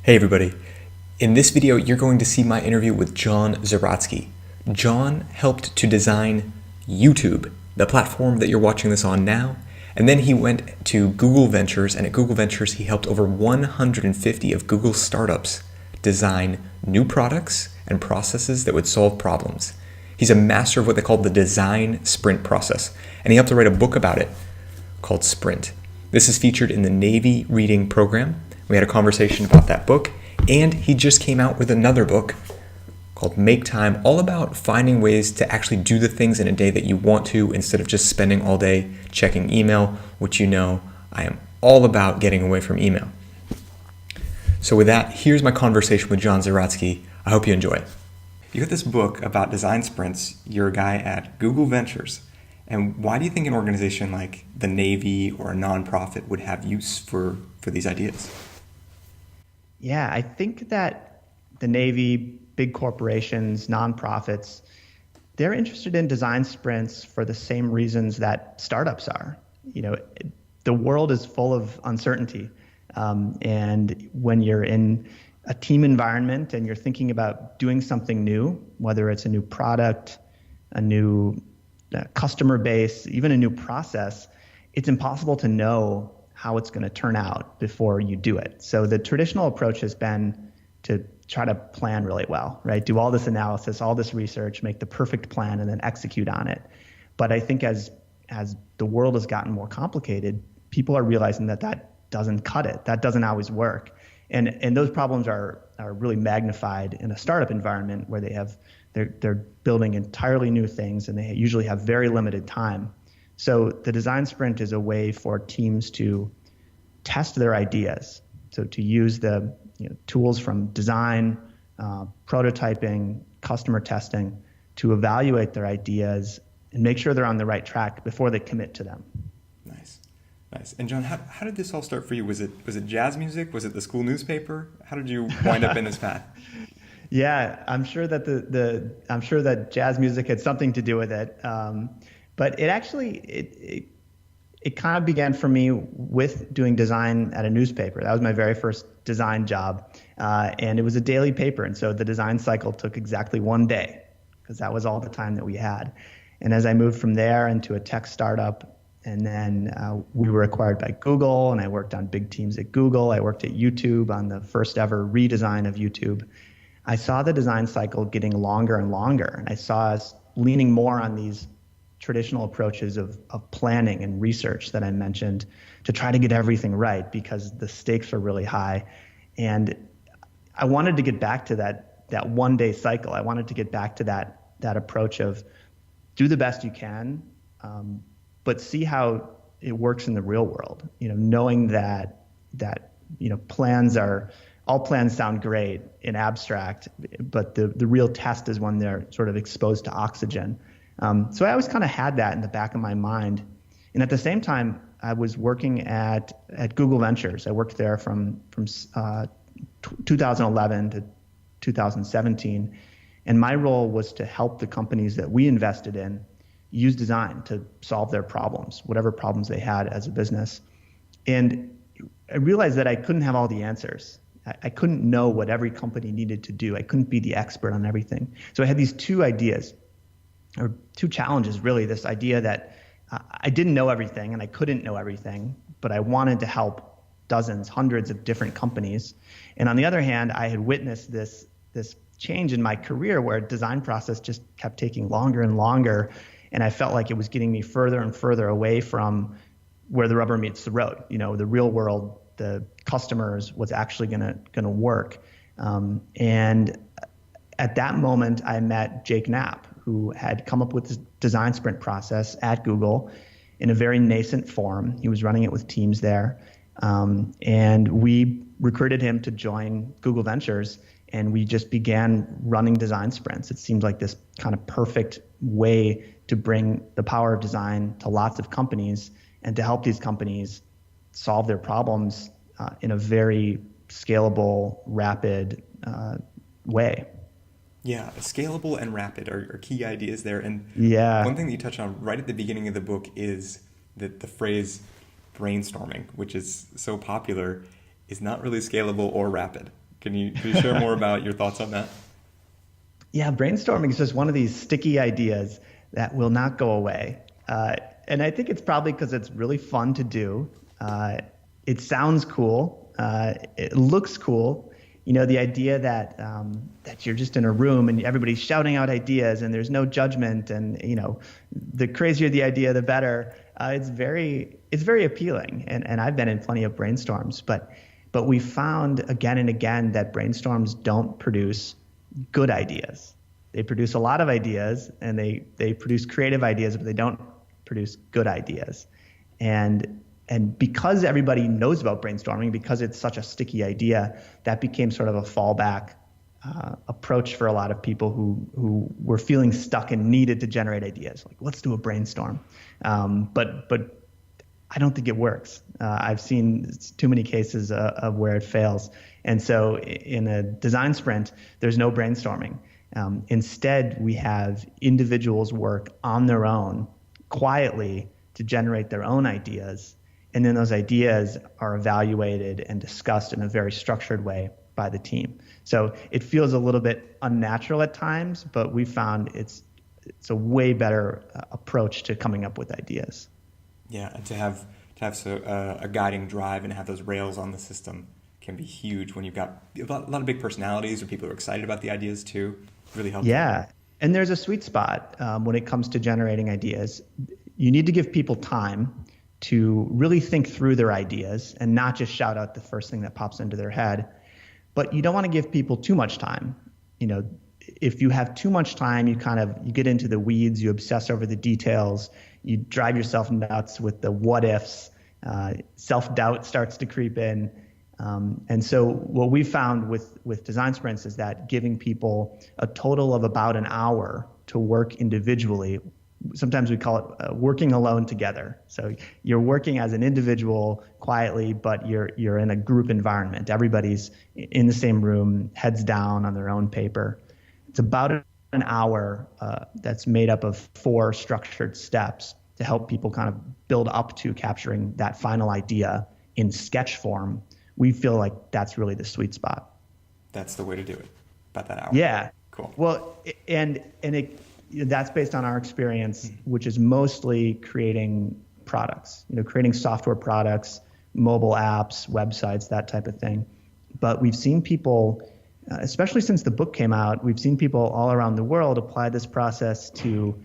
Hey everybody. In this video, you're going to see my interview with John Zeratsky. John helped to design YouTube, the platform that you're watching this on now, and then he went to Google Ventures, and at Google Ventures, he helped over 150 of Google's startups design new products and processes that would solve problems. He's a master of what they call the design sprint process, and he helped to write a book about it called Sprint. This is featured in the Navy reading program. We had a conversation about that book, and he just came out with another book called Make Time, all about finding ways to actually do the things in a day that you want to instead of just spending all day checking email, which you know I am all about getting away from email. So with that, here's my conversation with John Zeratsky. I hope you enjoy it. You got this book about design sprints. You're a guy at Google Ventures. And why do you think an organization like the Navy or a nonprofit would have use for these ideas? Yeah, I think that the Navy, big corporations, nonprofits, they're interested in design sprints for the same reasons that startups are. You know, the world is full of uncertainty. And when you're in a team environment and you're thinking about doing something new, whether it's a new product, a new customer base, even a new process, it's impossible to know how it's going to turn out before you do it. So the traditional approach has been to try to plan really well, right? Do all this analysis, all this research, make the perfect plan, and then execute on it. But I think as the world has gotten more complicated, people are realizing that doesn't cut it. That doesn't always work. And those problems are really magnified in a startup environment where they're building entirely new things, and they usually have very limited time. So the design sprint is a way for teams to test their ideas. So to use the tools from design, prototyping, customer testing to evaluate their ideas and make sure they're on the right track before they commit to them. Nice. And John, how did this all start for you? Was it jazz music? Was it the school newspaper? How did you wind up in this path? Yeah, I'm sure that I'm sure that jazz music had something to do with it. But it actually it kind of began for me with doing design at a newspaper. That was my very first design job, and it was a daily paper. And so the design cycle took exactly one day because that was all the time that we had. And as I moved from there into a tech startup, and then we were acquired by Google, and I worked on big teams at Google. I worked at YouTube on the first ever redesign of YouTube. I saw the design cycle getting longer and longer, and I saw us leaning more on these traditional approaches of planning and research that I mentioned to try to get everything right because the stakes are really high. And I wanted to get back to that one day cycle. I wanted to get back to that approach of do the best you can, but see how it works in the real world. Knowing that all plans sound great in abstract, but the real test is when they're sort of exposed to oxygen. So I always kind of had that in the back of my mind. And at the same time, I was working at Google Ventures. I worked there from 2011 to 2017. And my role was to help the companies that we invested in use design to solve their problems, whatever problems they had as a business. And I realized that I couldn't have all the answers. I couldn't know what every company needed to do. I couldn't be the expert on everything. So I had these two ideas, or two challenges, really. This idea that I didn't know everything and I couldn't know everything, but I wanted to help dozens, hundreds of different companies. And on the other hand, I had witnessed this change in my career where design process just kept taking longer and longer. And I felt like it was getting me further and further away from where the rubber meets the road. The real world, the customers, what's actually gonna work. And at that moment, I met Jake Knapp, who had come up with this design sprint process at Google in a very nascent form. He was running it with teams there. And we recruited him to join Google Ventures, and we just began running design sprints. It seemed like this kind of perfect way to bring the power of design to lots of companies and to help these companies solve their problems in a very scalable, rapid way. Yeah, scalable and rapid are key ideas there. And yeah, one thing that you touch on right at the beginning of the book is that the phrase brainstorming, which is so popular, is not really scalable or rapid. Can you share more about your thoughts on that? Yeah, brainstorming is just one of these sticky ideas that will not go away. And I think it's probably because it's really fun to do. It sounds cool. It looks cool. The idea that you're just in a room and everybody's shouting out ideas and there's no judgment, and the crazier the idea, the better. It's very appealing. And I've been in plenty of brainstorms, but we found again and again that brainstorms don't produce good ideas. They produce a lot of ideas and they produce creative ideas, but they don't produce good ideas. And because everybody knows about brainstorming, because it's such a sticky idea, that became sort of a fallback approach for a lot of people who were feeling stuck and needed to generate ideas. Like, let's do a brainstorm. But I don't think it works. I've seen too many cases of where it fails. And so in a design sprint, there's no brainstorming. Instead, we have individuals work on their own quietly to generate their own ideas. And then those ideas are evaluated and discussed in a very structured way by the team. So it feels a little bit unnatural at times, but we found it's a way better approach to coming up with ideas. Yeah, and to have a guiding drive and have those rails on the system can be huge when you've got a lot of big personalities or people who are excited about the ideas too. Really helpful. Yeah, and there's a sweet spot when it comes to generating ideas. You need to give people time to really think through their ideas and not just shout out the first thing that pops into their head. But you don't want to give people too much time. If you have too much time, you get into the weeds, you obsess over the details, you drive yourself nuts with the what ifs, self-doubt starts to creep in. And so what we found with design sprints is that giving people a total of about an hour to work individually, sometimes we call it working alone together. So you're working as an individual quietly, but you're in a group environment. Everybody's in the same room, heads down on their own paper. It's about an hour that's made up of 4 structured steps to help people kind of build up to capturing that final idea in sketch form. We feel like that's really the sweet spot. That's the way to do it, about that hour. Yeah. Cool. Well, and that's based on our experience, which is mostly creating products, creating software products, mobile apps, websites, that type of thing. But we've seen people, especially since the book came out, we've seen people all around the world apply this process to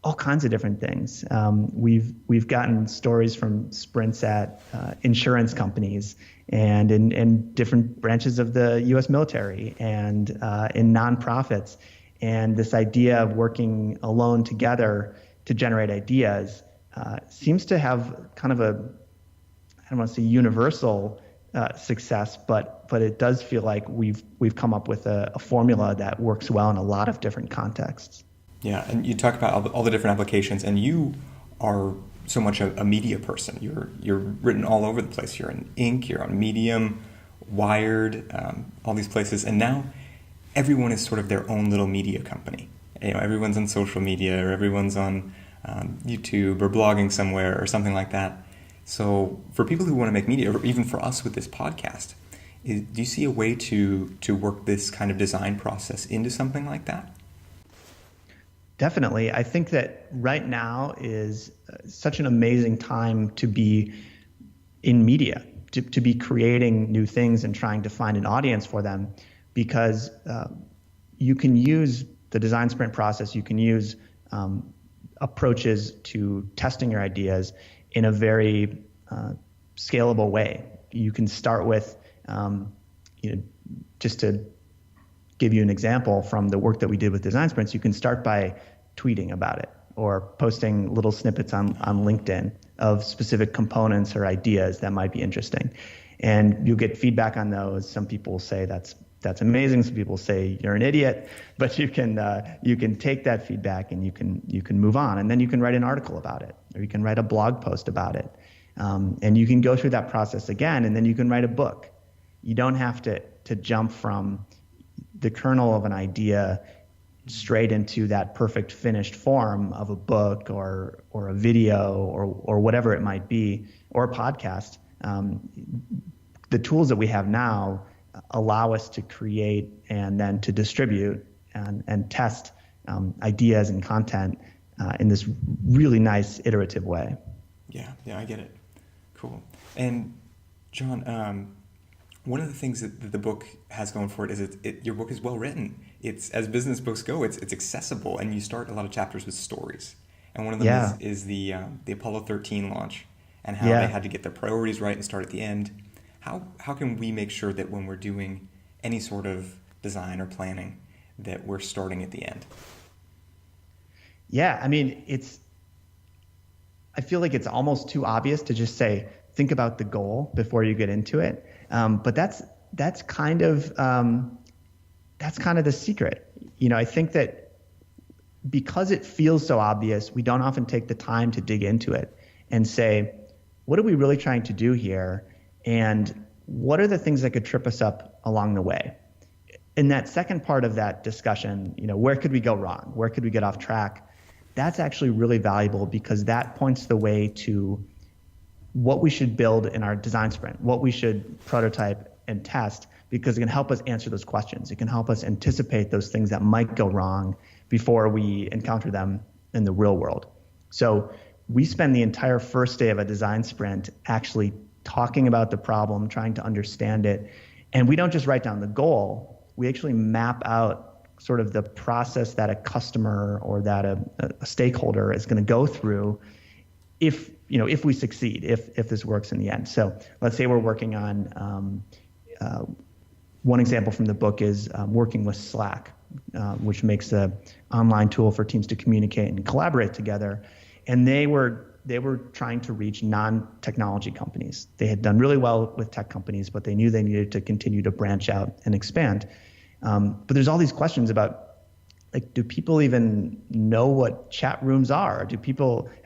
all kinds of different things. We've gotten stories from sprints at insurance companies and in different branches of the U.S. military and in nonprofits. And this idea of working alone together to generate ideas seems to have kind of I don't want to say universal success, but it does feel like we've come up with a formula that works well in a lot of different contexts. Yeah, and you talk about all the different applications, and you are so much a media person. You're written all over the place. You're in Ink, you're on Medium, Wired, all these places, and now everyone is sort of their own little media company. Everyone's on social media, or everyone's on YouTube or blogging somewhere or something like that. So for people who want to make media, or even for us with this podcast, do you see a way to work this kind of design process into something like that? Definitely. I think that right now is such an amazing time to be in media, to be creating new things and trying to find an audience for them, because you can use the design sprint process, you can use approaches to testing your ideas in a very scalable way. You can start with, just to give you an example from the work that we did with design sprints, you can start by tweeting about it or posting little snippets on LinkedIn of specific components or ideas that might be interesting. And you'll get feedback on those. Some people will say that's amazing. Some people say you're an idiot, but you can take that feedback and you can move on, and then you can write an article about it, or you can write a blog post about it, and you can go through that process again, and then you can write a book. You don't have to jump from the kernel of an idea straight into that perfect finished form of a book or a video or whatever it might be, or a podcast. The tools that we have now allow us to create and then to distribute and test ideas and content in this really nice iterative way. Yeah, I get it. Cool. And John, one of the things that the book has going for it is your book is well written. It's, as business books go, it's accessible, and you start a lot of chapters with stories. And one of them is the Apollo 13 launch, and how they had to get their priorities right and start at the end. How can we make sure that when we're doing any sort of design or planning that we're starting at the end? Yeah, I mean, I feel like it's almost too obvious to just say, think about the goal before you get into it. But that's kind of the secret. I think that because it feels so obvious, we don't often take the time to dig into it and say, what are we really trying to do here? And what are the things that could trip us up along the way? In that second part of that discussion, where could we go wrong? Where could we get off track? That's actually really valuable, because that points the way to what we should build in our design sprint, what we should prototype and test, because it can help us answer those questions. It can help us anticipate those things that might go wrong before we encounter them in the real world. So we spend the entire first day of a design sprint actually talking about the problem, trying to understand it. And we don't just write down the goal, we actually map out sort of the process that a customer or that a stakeholder is going to go through if we succeed, if this works in the end. So let's say we're working on, one example from the book is working with Slack, which makes an online tool for teams to communicate and collaborate together. And they were trying to reach non-technology companies. They had done really well with tech companies, but they knew they needed to continue to branch out and expand. But there's all these questions about, like, do people even know what chat rooms are? Have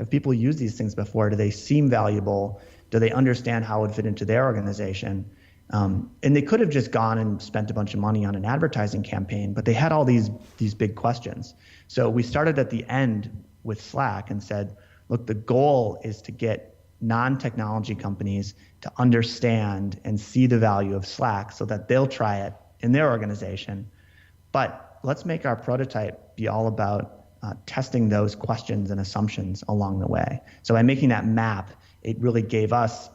people used these things before? Do they seem valuable? Do they understand how it would fit into their organization? And they could have just gone and spent a bunch of money on an advertising campaign, but they had all these big questions. So we started at the end with Slack and said, look, the goal is to get non-technology companies to understand and see the value of Slack so that they'll try it in their organization. But let's make our prototype be all about testing those questions and assumptions along the way. So by making that map, it really gave us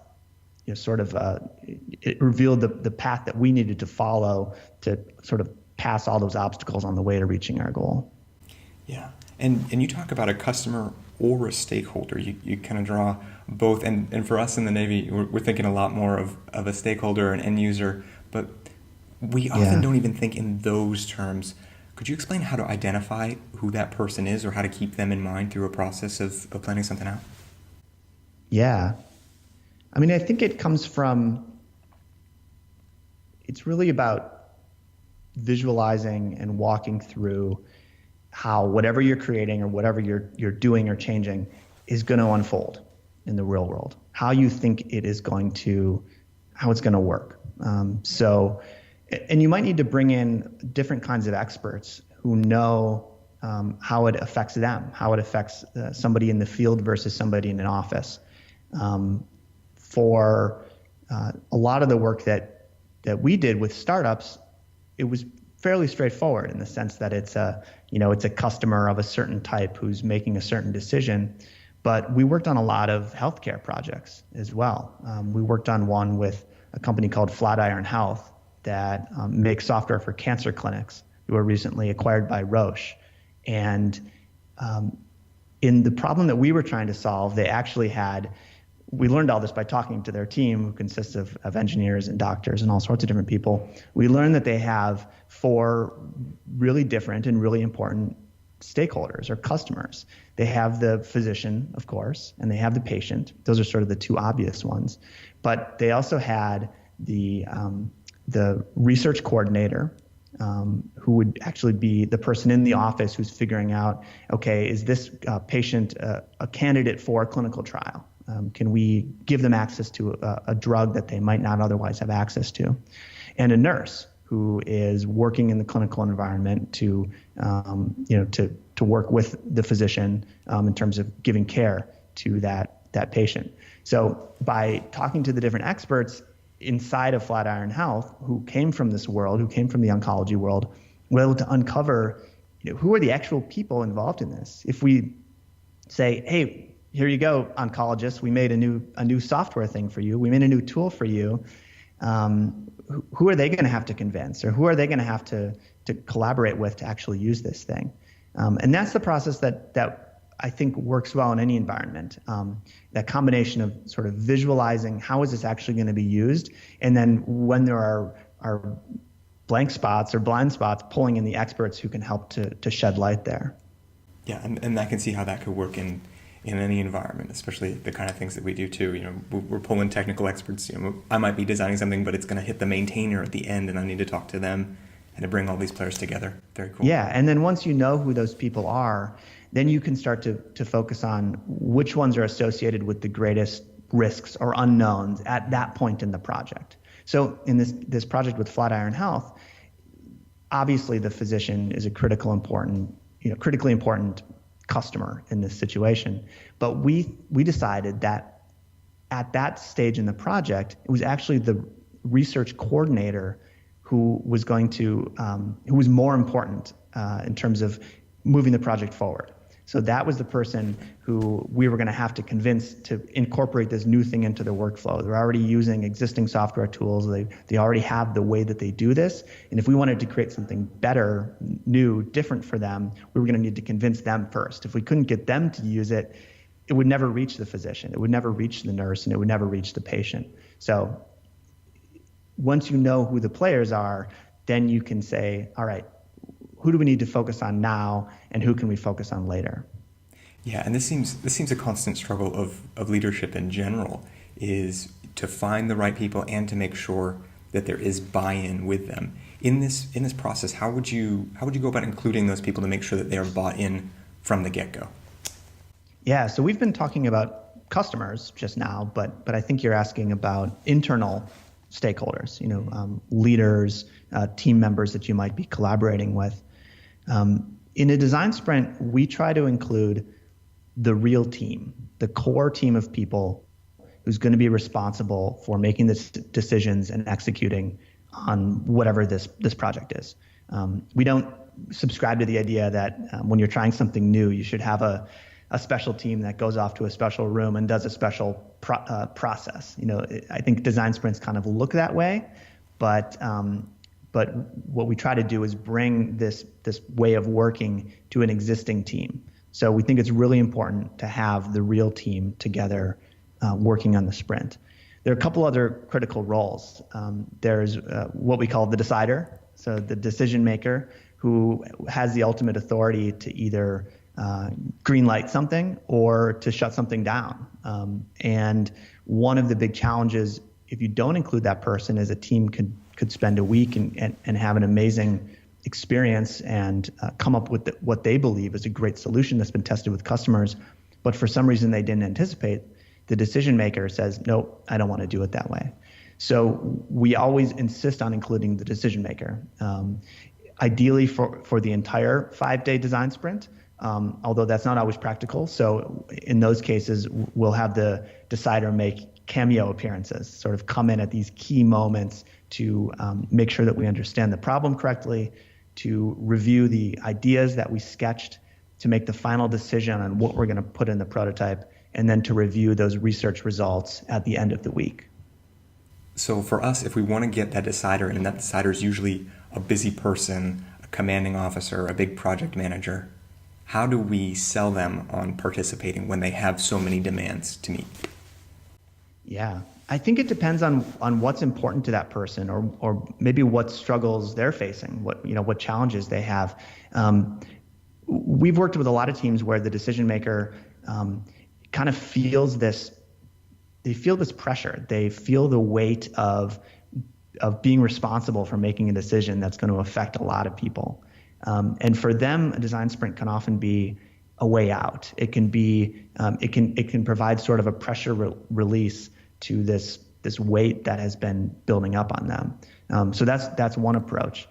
it revealed the path that we needed to follow to sort of pass all those obstacles on the way to reaching our goal. Yeah, and you talk about a customer or a stakeholder. You kind of draw both, and for us in the Navy, we're thinking a lot more of a stakeholder, an end user, but we often don't even think in those terms. Could you explain how to identify who that person is, or how to keep them in mind through a process of planning something out? Yeah. I mean, I think it comes from, it's really about visualizing and walking through how whatever you're creating or whatever you're doing or changing is going to unfold in the real world, how you think it is going to, how it's going to work. And you might need to bring in different kinds of experts who know how it affects them, how it affects somebody in the field versus somebody in an office. For a lot of the work that we did with startups, it was fairly straightforward in the sense that it's a customer of a certain type who's making a certain decision. But we worked on a lot of healthcare projects as well. We worked on one with a company called Flatiron Health that makes software for cancer clinics, who were recently acquired by Roche. And in the problem that we were trying to solve, they actually had, we learned all this by talking to their team, who consists of engineers and doctors and all sorts of different people. We learned that they have 4 really different and really important stakeholders or customers. They have the physician, of course, and they have the patient. Those are sort of the 2 obvious ones. But they also had the research coordinator, who would actually be the person in the office who's figuring out, okay, is this patient a candidate for a clinical trial? Can we give them access to a drug that they might not otherwise have access to? And a nurse who is working in the clinical environment to work with the physician in terms of giving care to that patient. So by talking to the different experts, inside of Flatiron Health, who came from this world, who came from the oncology world, were able to uncover, who are the actual people involved in this. If we say, hey, here you go, oncologists, we made a new software thing for you, we made a new tool for you, who are they going to have to convince, or who are they going to have to collaborate with to actually use this thing? And that's the process that I think works well in any environment. That combination of sort of visualizing how is this actually going to be used, and then when there are blank spots or blind spots, pulling in the experts who can help to shed light there. Yeah, and I can see how that could work in any environment, especially the kind of things that we do too. We're pulling technical experts. I might be designing something, but it's going to hit the maintainer at the end, and I need to talk to them and to bring all these players together. Very cool. Yeah, and then once you know who those people are, then you can start to focus on which ones are associated with the greatest risks or unknowns at that point in the project. So in this project with Flatiron Health, obviously the physician is a critically important customer in this situation. But we decided that at that stage in the project, it was actually the research coordinator who was who was more important in terms of moving the project forward. So that was the person who we were going to have to convince to incorporate this new thing into their workflow. They're already using existing software tools. They already have the way that they do this. And if we wanted to create something better, new, different for them, we were going to need to convince them first. If we couldn't get them to use it, it would never reach the physician. It would never reach the nurse, and it would never reach the patient. So once you know who the players are, then you can say, all right, who do we need to focus on now, and who can we focus on later? Yeah, and this seems a constant struggle of leadership in general, is to find the right people and to make sure that there is buy-in with them. In this process, how would you go about including those people to make sure that they are bought in from the get-go? Yeah, so we've been talking about customers just now, but I think you're asking about internal stakeholders, leaders, team members that you might be collaborating with. In a design sprint, we try to include the real team, the core team of people who's going to be responsible for making the decisions and executing on whatever this project is. We don't subscribe to the idea that when you're trying something new, you should have a special team that goes off to a special room and does a special process. I think design sprints kind of look that way, but what we try to do is bring this way of working to an existing team. So we think it's really important to have the real team together working on the sprint. There are a couple other critical roles. There's what we call the decider, so the decision maker who has the ultimate authority to either green light something or to shut something down. And one of the big challenges, if you don't include that person, is a team could spend a week and have an amazing experience and come up with what they believe is a great solution that's been tested with customers, but for some reason they didn't anticipate. The decision maker says, nope, I don't want to do it that way. So we always insist on including the decision maker, ideally for the entire 5-day design sprint, although that's not always practical. So in those cases, we'll have the decider make cameo appearances, sort of come in at these key moments to make sure that we understand the problem correctly, to review the ideas that we sketched, to make the final decision on what we're going to put in the prototype, and then to review those research results at the end of the week. So for us, if we want to get that decider, and that decider is usually a busy person, a commanding officer, a big project manager, how do we sell them on participating when they have so many demands to meet? Yeah, I think it depends on what's important to that person, or maybe what struggles they're facing, what challenges they have. We've worked with a lot of teams where the decision maker kind of feels this. They feel this pressure. They feel the weight of being responsible for making a decision that's going to affect a lot of people. And for them, a design sprint can often be a way out. It can be, it can provide sort of a pressure release to this weight that has been building up on them. So that's one approach.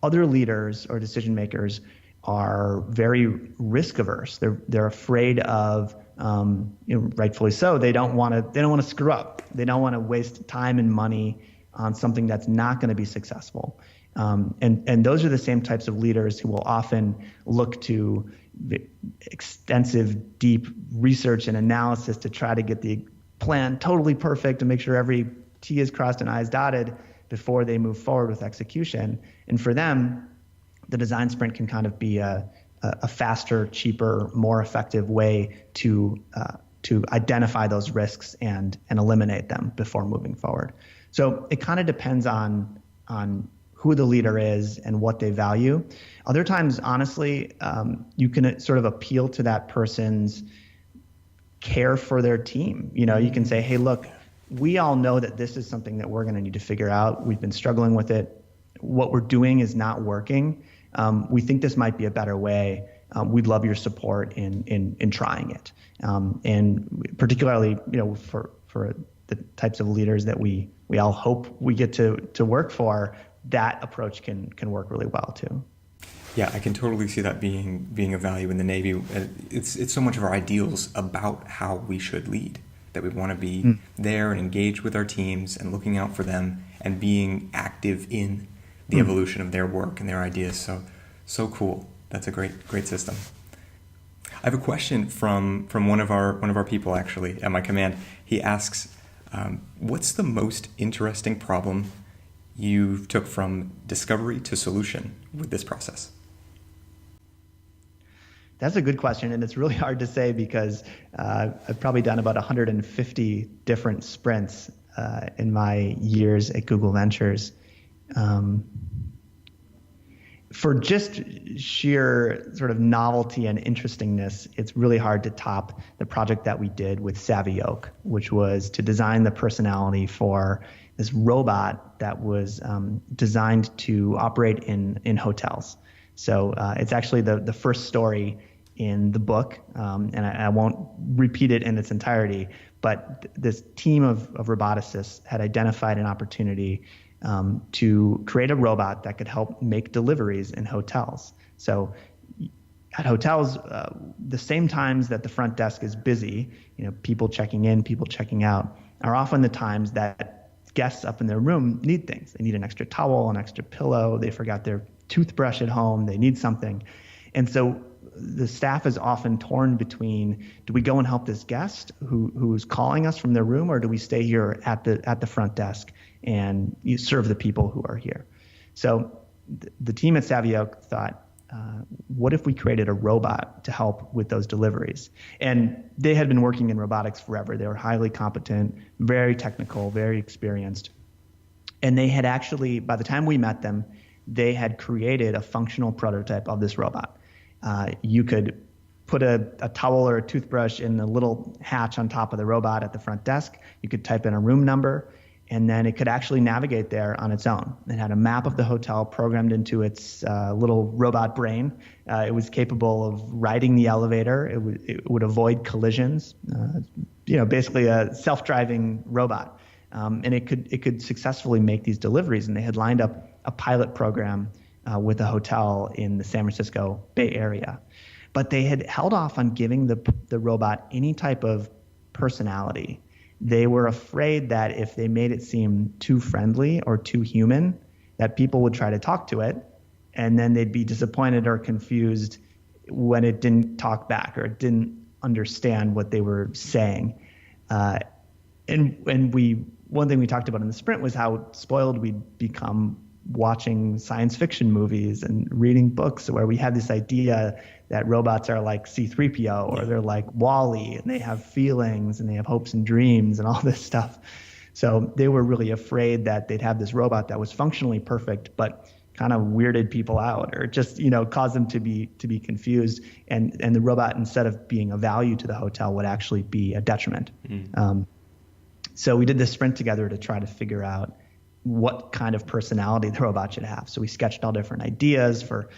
Other leaders or decision makers are very risk averse. They're afraid of rightfully so, they don't want to screw up. They don't want to waste time and money on something that's not going to be successful. And those are the same types of leaders who will often look to extensive, deep research and analysis to try to get the plan totally perfect and make sure every T is crossed and I is dotted before they move forward with execution. And for them, the design sprint can kind of be a faster, cheaper, more effective way to identify those risks and eliminate them before moving forward. So it kind of depends on who the leader is and what they value. Other times, honestly, you can sort of appeal to that person's care for their team. You can say, hey, look, we all know that this is something that we're going to need to figure out. We've been struggling with it. What we're doing is not working. We think this might be a better way. We'd love your support in trying it. And particularly, for the types of leaders that we all hope we get to work for, that approach can work really well too. Yeah, I can totally see that being a value in the Navy. It's so much of our ideals about how we should lead, that we want to be there and engaged with our teams and looking out for them and being active in the evolution of their work and their ideas. So cool. That's a great system. I have a question from one of our people actually at my command. He asks, what's the most interesting problem you took from discovery to solution with this process? That's a good question, and it's really hard to say because I've probably done about 150 different sprints in my years at Google Ventures. For just sheer sort of novelty and interestingness, it's really hard to top the project that we did with Savvy Oak, which was to design the personality for this robot that was designed to operate in hotels. So it's actually the first story in the book, and I won't repeat it in its entirety, but this team of roboticists had identified an opportunity to create a robot that could help make deliveries in hotels. So at hotels, the same times that the front desk is busy, people checking in, people checking out, are often the times that guests up in their room need things. They need an extra towel, an extra pillow, they forgot their toothbrush at home, they need something. And so the staff is often torn between, do we go and help this guest who's calling us from their room, or do we stay here at the front desk and you serve the people who are here? So the team at Savvy Oak thought, what if we created a robot to help with those deliveries? And they had been working in robotics forever. They were highly competent, very technical, very experienced. And they had actually, by the time we met them, they had created a functional prototype of this robot. You could put a towel or a toothbrush in a little hatch on top of the robot at the front desk. You could type in a room number, and then it could actually navigate there on its own. It had a map of the hotel programmed into its little robot brain. It was capable of riding the elevator. It would avoid collisions. Basically a self-driving robot. And it could successfully make these deliveries. And they had lined up a pilot program with a hotel in the San Francisco Bay Area. But they had held off on giving the robot any type of personality. They were afraid that if they made it seem too friendly or too human, that people would try to talk to it, and then they'd be disappointed or confused when it didn't talk back or it didn't understand what they were saying. And one thing we talked about in the sprint was how spoiled we'd become watching science fiction movies and reading books where we had this idea that robots are like C-3PO or they're like Wall-E and they have feelings and they have hopes and dreams and all this stuff. So they were really afraid that they'd have this robot that was functionally perfect but kind of weirded people out or just caused them to be confused, and the robot, instead of being a value to the hotel, would actually be a detriment. So we did this sprint together to try to figure out what kind of personality the robot should have. So we sketched all different ideas for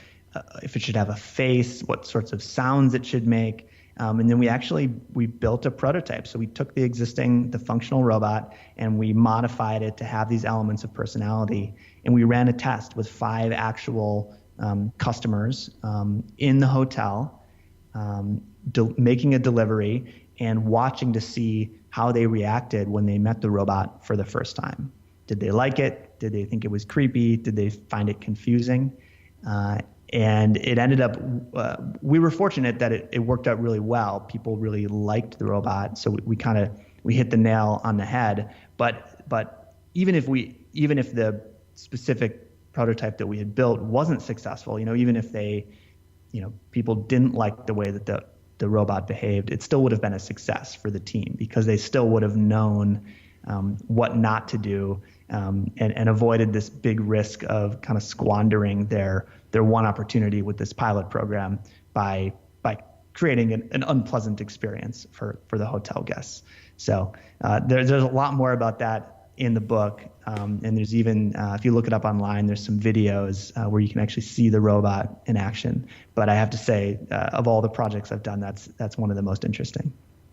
if it should have a face, what sorts of sounds it should make. And then we built a prototype. So we took the functional robot and we modified it to have these elements of personality. And we ran a test with 5 actual customers in the hotel, making a delivery. and watching to see how they reacted when they met the robot for the first time. Did they like it? Did they think it was creepy? Did they find it confusing? And it ended up, we were fortunate that it worked out really well. People really liked the robot, so we hit the nail on the head. But even if the specific prototype that we had built wasn't successful, even if people didn't like the way that the robot behaved, it still would have been a success for the team, because they still would have known what not to do, and avoided this big risk of kind of squandering their one opportunity with this pilot program by creating an unpleasant experience for the hotel guests. So there's a lot more about that in the book, and there's even, if you look it up online, there's some videos where you can actually see the robot in action. But I have to say, of all the projects I've done, that's one of the most interesting.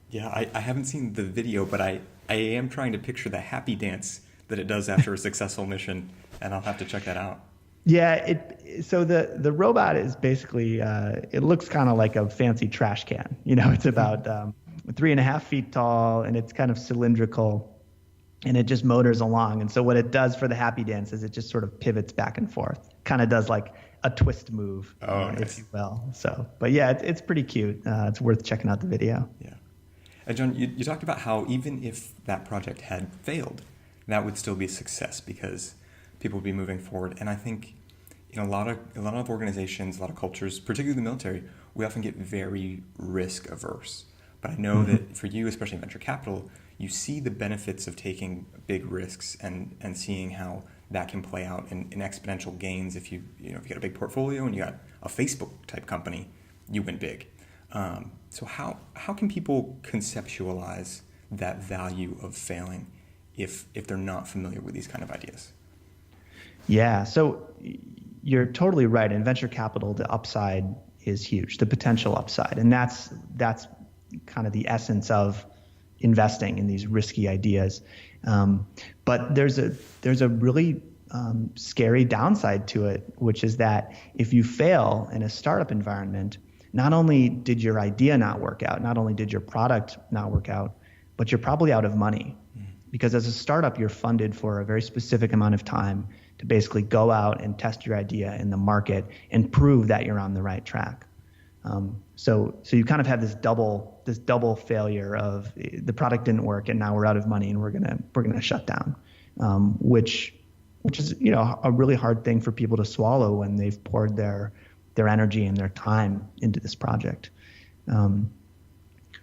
Yeah, I haven't seen the video, but I am trying to picture the happy dance that it does after a successful mission, and I'll have to check that out. Yeah, so the robot is basically, it looks kind of like a fancy trash can. It's about 3.5 feet tall, and it's kind of cylindrical, and it just motors along. And so what it does for the happy dance is it just sort of pivots back and forth, kind of does like a twist move, nice. If you will. So, but yeah, it's pretty cute. It's worth checking out the video. Yeah. And John, you talked about how even if that project had failed, that would still be a success because people would be moving forward. And I think in a lot of organizations, a lot of cultures, particularly the military, we often get very risk averse. But I know that for you, especially in venture capital, you see the benefits of taking big risks and seeing how that can play out in exponential gains. If you got a big portfolio and you got a Facebook type company, you win big. So how can people conceptualize that value of failing if they're not familiar with these kind of ideas? Yeah, so you're totally right. In venture capital, the upside is huge, the potential upside, and that's kind of the essence of investing in these risky ideas. But there's a really scary downside to it, which is that if you fail in a startup environment, not only did your idea not work out, not only did your product not work out, but you're probably out of money. Because as a startup, you're funded for a very specific amount of time to basically go out and test your idea in the market and prove that you're on the right track. So you kind of have this double failure of the product didn't work and now we're out of money and we're gonna shut down, which is a really hard thing for people to swallow when they've poured their energy and their time into this project.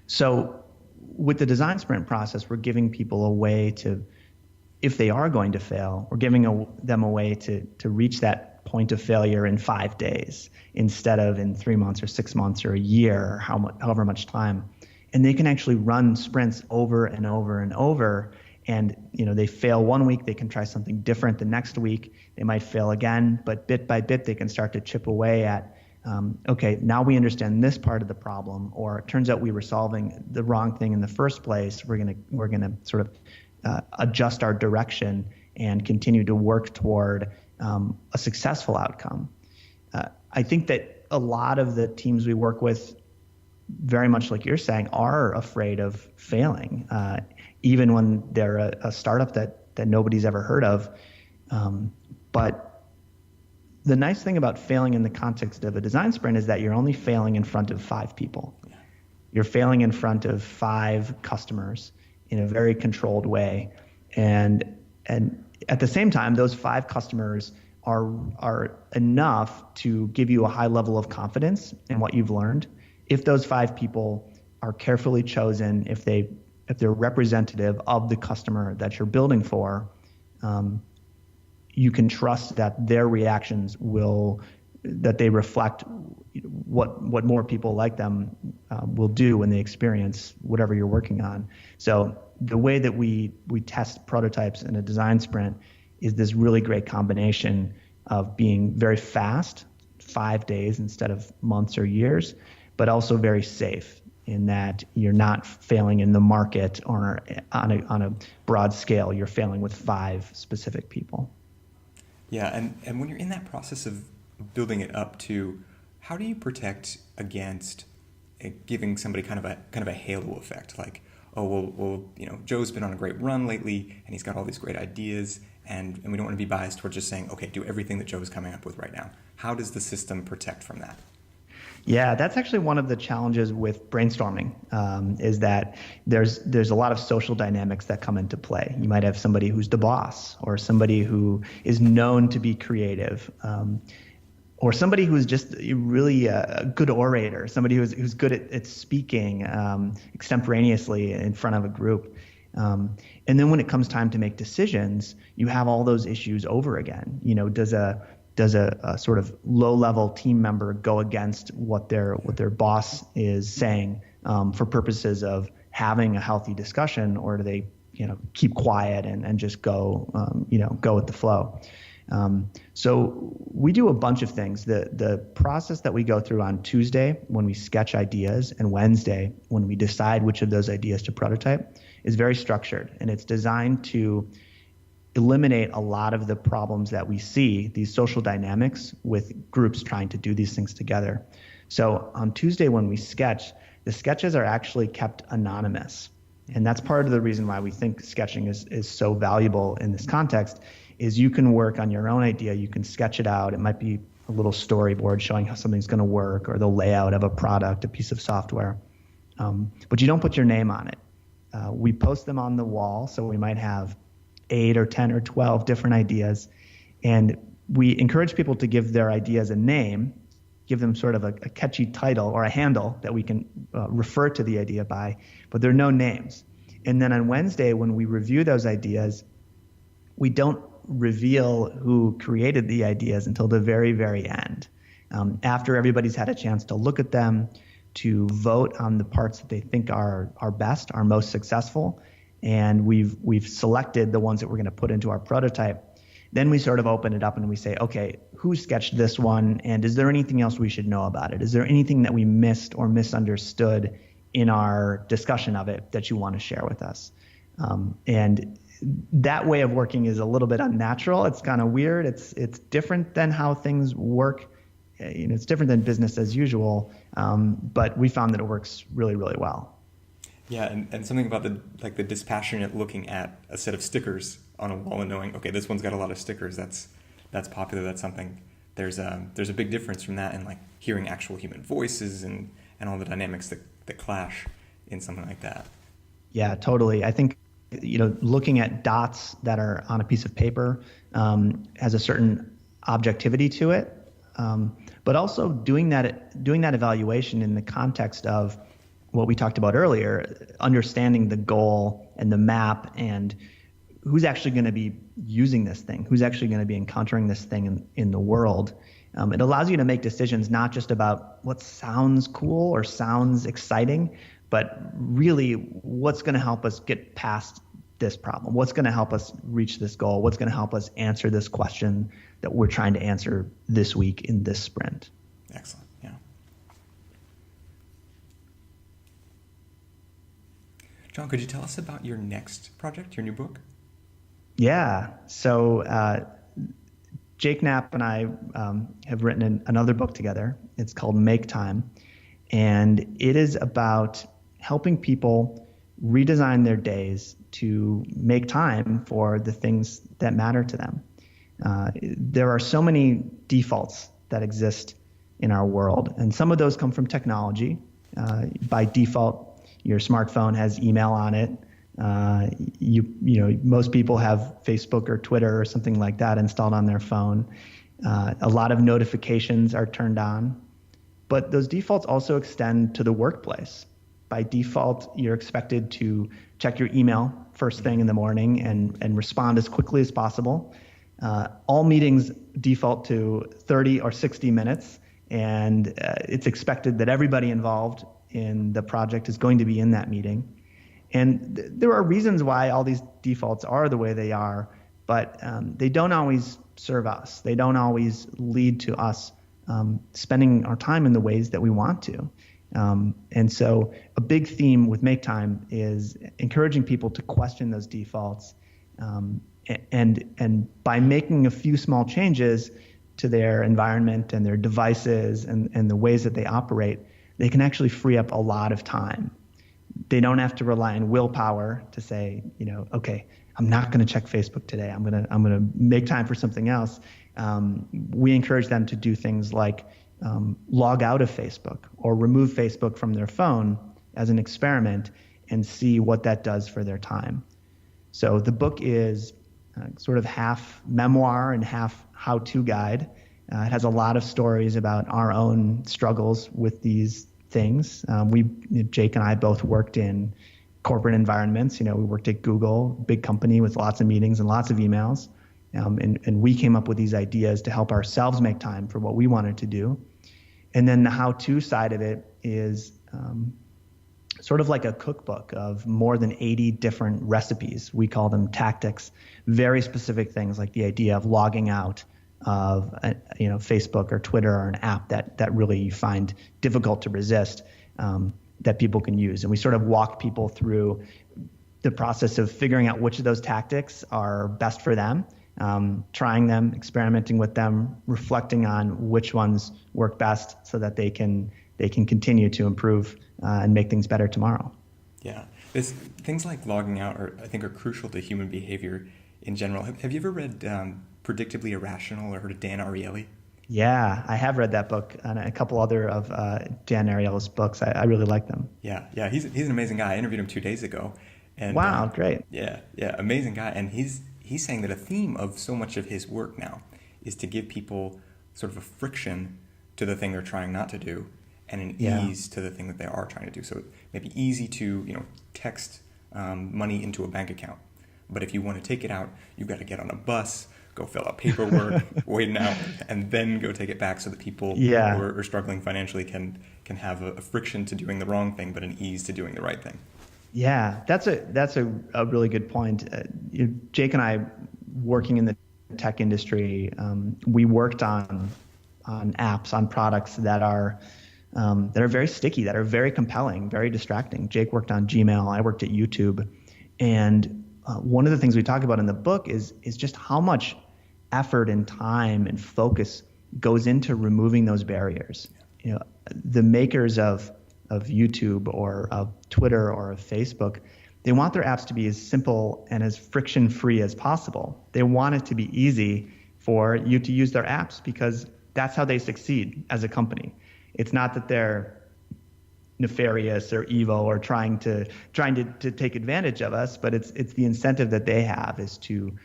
So with the design sprint process, we're giving people a way to, if they are going to fail, we're giving them a way to reach that point of failure in 5 days instead of in 3 months or 6 months or a year or however much time. And they can actually run sprints over and over and over. And they fail one week, they can try something different the next week. They might fail again, but bit by bit they can start to chip away at, okay, now we understand this part of the problem, or it turns out we were solving the wrong thing in the first place. We're gonna sort of adjust our direction and continue to work toward a successful outcome. I think that a lot of the teams we work with, very much like you're saying, are afraid of failing, even when they're a startup that nobody's ever heard of. But the nice thing about failing in the context of a design sprint is that you're only failing in front of 5 people. Yeah. You're failing in front of 5 customers in a very controlled way. And at the same time, those 5 customers are enough to give you a high level of confidence in what you've learned. If those 5 people are carefully chosen, if they're representative of the customer that you're building for, you can trust that their reactions that they reflect what more people like them will do when they experience whatever you're working on. So the way that we test prototypes in a design sprint is this really great combination of being very fast, 5 days instead of months or years, but also very safe in that you're not failing in the market or on a broad scale. You're failing with 5 specific people. Yeah, and when you're in that process of building it up to, how do you protect against giving somebody kind of a halo effect, like, oh, well, Joe's been on a great run lately, and he's got all these great ideas, and we don't want to be biased towards just saying, okay, do everything that Joe's coming up with right now. How does the system protect from that? Yeah, that's actually one of the challenges with brainstorming, is that there's a lot of social dynamics that come into play. You might have somebody who's the boss, or somebody who is known to be creative, or somebody who's just really a good orator, somebody who's good at speaking extemporaneously in front of a group. And then when it comes time to make decisions, you have all those issues over again. Does a sort of low-level team member go against what their boss is saying for purposes of having a healthy discussion, or do they keep quiet and just go with the flow? So we do a bunch of things. The process that we go through on Tuesday when we sketch ideas, and Wednesday when we decide which of those ideas to prototype, is very structured, and it's designed to eliminate a lot of the problems that we see, these social dynamics with groups trying to do these things together. So on Tuesday when we sketch, the sketches are actually kept anonymous. And that's part of the reason why we think sketching is so valuable in this context, is you can work on your own idea, you can sketch it out. It might be a little storyboard showing how something's going to work, or the layout of a product, a piece of software. But you don't put your name on it. We post them on the wall, so we might have 8 or 10 or 12 different ideas, and we encourage people to give their ideas a name, give them sort of a catchy title or a handle that we can refer to the idea by, but there are no names. And then on Wednesday, when we review those ideas, we don't reveal who created the ideas until the very, very end. After everybody's had a chance to look at them, to vote on the parts that they think are best, are most successful, and we've selected the ones that we're going to put into our prototype. Then we sort of open it up and we say, okay, who sketched this one, and is there anything else we should know about it? Is there anything that we missed or misunderstood in our discussion of it that you want to share with us? And that way of working is a little bit unnatural. It's kind of weird. It's different than how things work. It's different than business as usual, but we found that it works really, really well. Yeah, and something about the dispassionate looking at a set of stickers on a wall and knowing, okay, this one's got a lot of stickers. That's popular. That's something. There's a big difference from that and like hearing actual human voices and all the dynamics that clash in something like that. Yeah, totally. I think looking at dots that are on a piece of paper has a certain objectivity to it, but also doing that evaluation in the context of what we talked about earlier, understanding the goal and the map and who's actually going to be using this thing, who's actually going to be encountering this thing in the world. It allows you to make decisions not just about what sounds cool or sounds exciting, but really what's going to help us get past this problem, what's going to help us reach this goal, what's going to help us answer this question that we're trying to answer this week in this sprint. Excellent. Yeah. John, could you tell us about your next project, your new book? Yeah. So Jake Knapp and I have written another book together. It's called Make Time. And it is about helping people redesign their days to make time for the things that matter to them. There are so many defaults that exist in our world, and some of those come from technology. By default, your smartphone has email on it. Most people have Facebook or Twitter or something like that installed on their phone. A lot of notifications are turned on. But those defaults also extend to the workplace. By default, you're expected to check your email first thing in the morning and respond as quickly as possible. All meetings default to 30 or 60 minutes, and it's expected that everybody involved in the project is going to be in that meeting. And there are reasons why all these defaults are the way they are, but they don't always serve us. They don't always lead to us spending our time in the ways that we want to. And so a big theme with Make Time is encouraging people to question those defaults. And by making a few small changes to their environment and their devices and the ways that they operate, they can actually free up a lot of time. They don't have to rely on willpower to say, okay, I'm not going to check Facebook today. I'm going to make time for something else. We encourage them to do things like log out of Facebook or remove Facebook from their phone as an experiment and see what that does for their time. So the book is sort of half memoir and half how-to guide. It has a lot of stories about our own struggles with these things. Jake and I both worked in corporate environments. We worked at Google, big company with lots of meetings and lots of emails. And we came up with these ideas to help ourselves make time for what we wanted to do. And then the how-to side of it is sort of like a cookbook of more than 80 different recipes. We call them tactics, very specific things like the idea of logging out of Facebook or Twitter or an app that really you find difficult to resist, that people can use. And we sort of walk people through the process of figuring out which of those tactics are best for them, trying them, experimenting with them, reflecting on which ones work best so that they can continue to improve and make things better tomorrow. Yeah, things like logging out I think are crucial to human behavior in general. Have you ever read Predictably Irrational or heard of Dan Ariely? Yeah, I have read that book and a couple other of Dan Ariely's books. I really like them. Yeah, he's an amazing guy. I interviewed him 2 days ago. And, wow, great. Yeah, amazing guy. And he's saying that a theme of so much of his work now is to give people sort of a friction to the thing they're trying not to do and an ease to the thing that they are trying to do. So it may be easy to text money into a bank account. But if you want to take it out, you've got to get on a bus, go fill out paperwork, wait an hour, and then go take it back so that people who are struggling financially can have a friction to doing the wrong thing, but an ease to doing the right thing. Yeah, that's a really good point. Jake and I, working in the tech industry, we worked on apps, on products that are very sticky, that are very compelling, very distracting. Jake worked on Gmail, I worked at YouTube, and one of the things we talk about in the book is just how much effort and time and focus goes into removing those barriers. The makers of YouTube or of Twitter or of Facebook, they want their apps to be as simple and as friction-free as possible. They want it to be easy for you to use their apps because that's how they succeed as a company. It's not that they're nefarious or evil or trying to take advantage of us, but it's the incentive that they have is to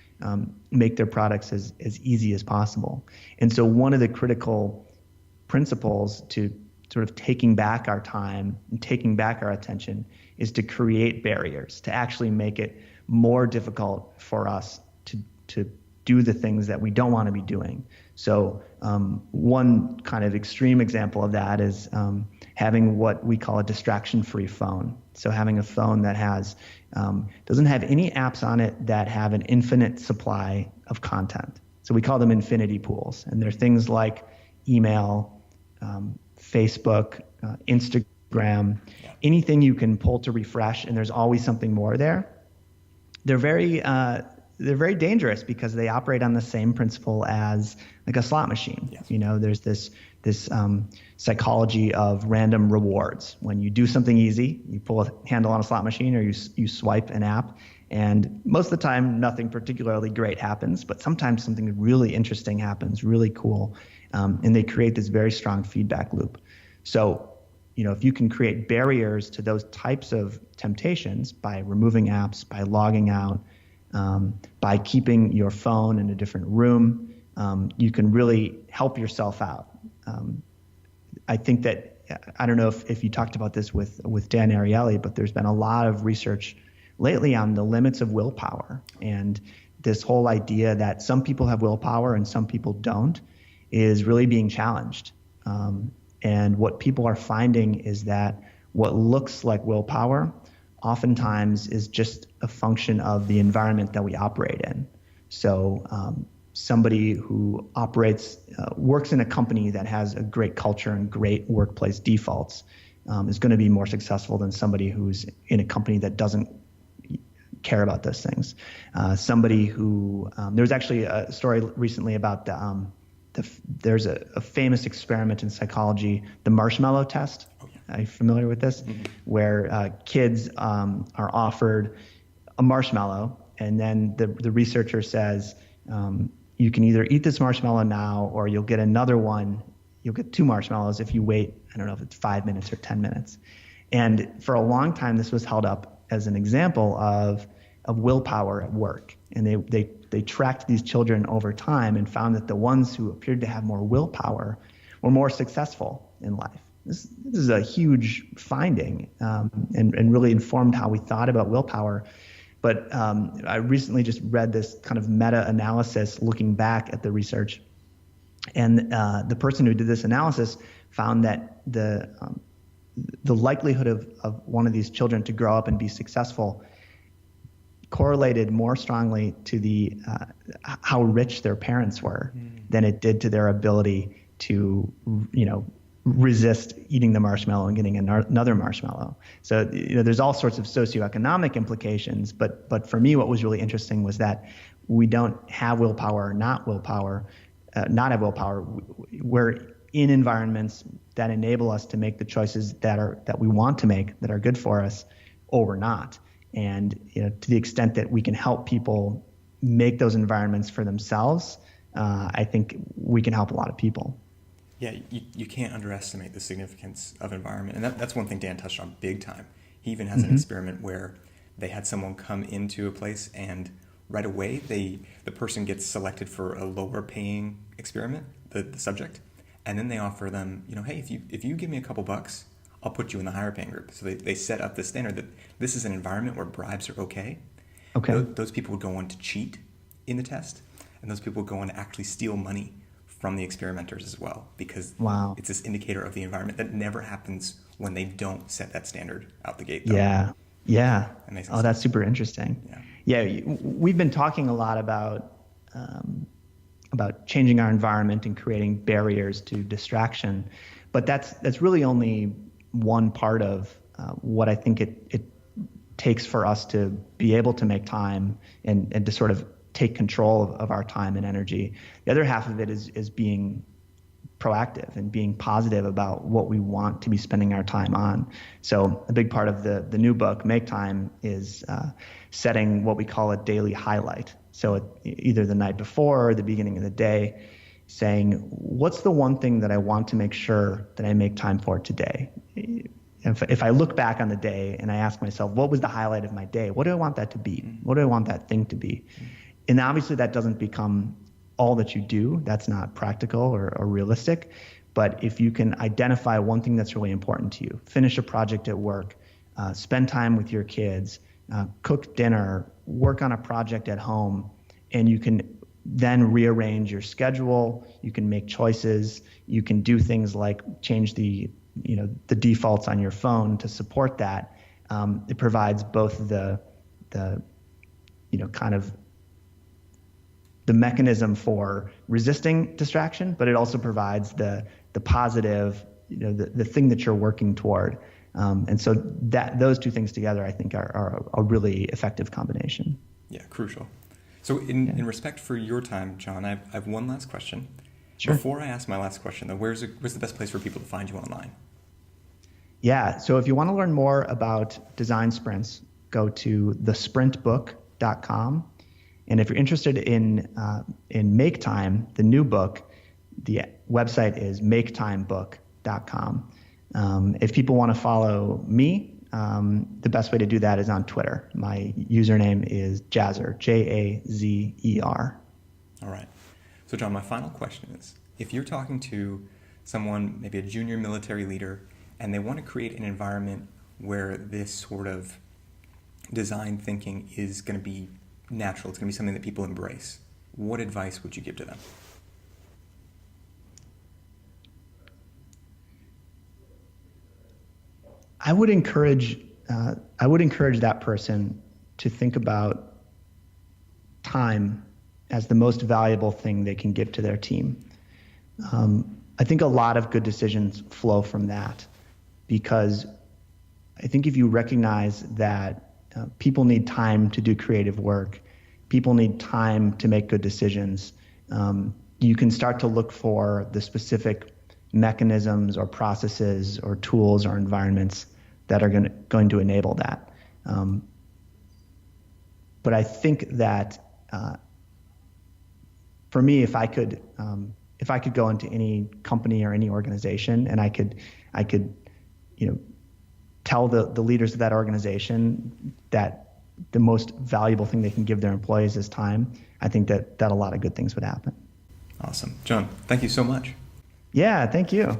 make their products as easy as possible. And so one of the critical principles to sort of taking back our time and taking back our attention is to create barriers, to actually make it more difficult for us to do the things that we don't want to be doing. So one kind of extreme example of that is having what we call a distraction-free phone. So having a phone that doesn't have any apps on it that have an infinite supply of content. So we call them infinity pools. And they're things like email, Facebook, Instagram, anything you can pull to refresh, and there's always something more there. They're very dangerous because they operate on the same principle as like a slot machine. Yes. There's this psychology of random rewards. When you do something easy, you pull a handle on a slot machine or you swipe an app, and most of the time nothing particularly great happens, but sometimes something really interesting happens, really cool, and they create this very strong feedback loop. So if you can create barriers to those types of temptations by removing apps, by logging out, by keeping your phone in a different room, you can really help yourself out. I think that, I don't know if you talked about this with Dan Ariely, but there's been a lot of research lately on the limits of willpower. And this whole idea that some people have willpower and some people don't is really being challenged. And what people are finding is that what looks like willpower oftentimes is just a function of the environment that we operate in. So somebody who works in a company that has a great culture and great workplace defaults is going to be more successful than somebody who's in a company that doesn't care about those things. Somebody who there was actually a story recently about there's a famous experiment in psychology, the Marshmallow Test. Oh, yeah. Are you familiar with this? Mm-hmm. Where kids are offered a marshmallow, and then the researcher says, you can either eat this marshmallow now, or you'll get another one. You'll get 2 marshmallows if you wait, I don't know if it's 5 minutes or 10 minutes. And for a long time, this was held up as an example of willpower at work. And they tracked these children over time and found that the ones who appeared to have more willpower were more successful in life. This is a huge finding, and really informed how we thought about willpower. But I recently just read this kind of meta-analysis looking back at the research. And the person who did this analysis found that the likelihood of one of these children to grow up and be successful correlated more strongly to the how rich their parents were than it did to their ability to, resist eating the marshmallow and getting another marshmallow. So, there's all sorts of socioeconomic implications, but for me, what was really interesting was that we don't have willpower or not have willpower. We're in environments that enable us to make the choices that we want to make, that are good for us, or we're not. And to the extent that we can help people make those environments for themselves, I think we can help a lot of people. Yeah, you can't underestimate the significance of environment. And that's one thing Dan touched on big time. He even has an experiment where they had someone come into a place, and right away the person gets selected for a lower paying experiment, the subject. And then they offer them, hey, if you give me a couple bucks, I'll put you in the higher paying group. So they set up the standard that this is an environment where bribes are okay. Okay. Those people would go on to cheat in the test, and those people would go on to actually steal money from the experimenters as well, because it's this indicator of the environment that never happens when they don't set that standard out the gate, though. Yeah. That's super interesting. Yeah, we've been talking a lot about changing our environment and creating barriers to distraction, but that's really only one part of what I think it takes for us to be able to make time and to sort of take control of our time and energy. The other half of it is being proactive and being positive about what we want to be spending our time on. So a big part of the new book, Make Time, is setting what we call a daily highlight. So either the night before or the beginning of the day, saying, what's the one thing that I want to make sure that I make time for today? If I look back on the day and I ask myself, what was the highlight of my day? What do I want that to be? What do I want that thing to be? And obviously that doesn't become all that you do. That's not practical or realistic. But if you can identify one thing that's really important to you, finish a project at work, spend time with your kids, cook dinner, work on a project at home, and you can then rearrange your schedule, you can make choices, you can do things like change the defaults on your phone to support that. It provides both the kind of the mechanism for resisting distraction, but it also provides the positive, the thing that you're working toward. And so those two things together, I think, are a really effective combination. Yeah, crucial. So in respect for your time, John, I have one last question. Sure. Before I ask my last question, though, where's the best place for people to find you online? Yeah, so if you want to learn more about design sprints, go to thesprintbook.com. And if you're interested in Make Time, the new book, the website is maketimebook.com. If people want to follow me, the best way to do that is on Twitter. My username is Jazer, Jazer. All right. So John, my final question is, if you're talking to someone, maybe a junior military leader, and they want to create an environment where this sort of design thinking is going to be natural, it's going to be something that people embrace, what advice would you give to them? I would encourage that person to think about time as the most valuable thing they can give to their team. I think a lot of good decisions flow from that, because I think if you recognize that people need time to do creative work, people need time to make good decisions, you can start to look for the specific mechanisms or processes or tools or environments that are going to enable that. But I think that for me, if I could go into any company or any organization and I could tell the leaders of that organization that the most valuable thing they can give their employees is time, I think that a lot of good things would happen. Awesome. John, thank you so much. Yeah, thank you.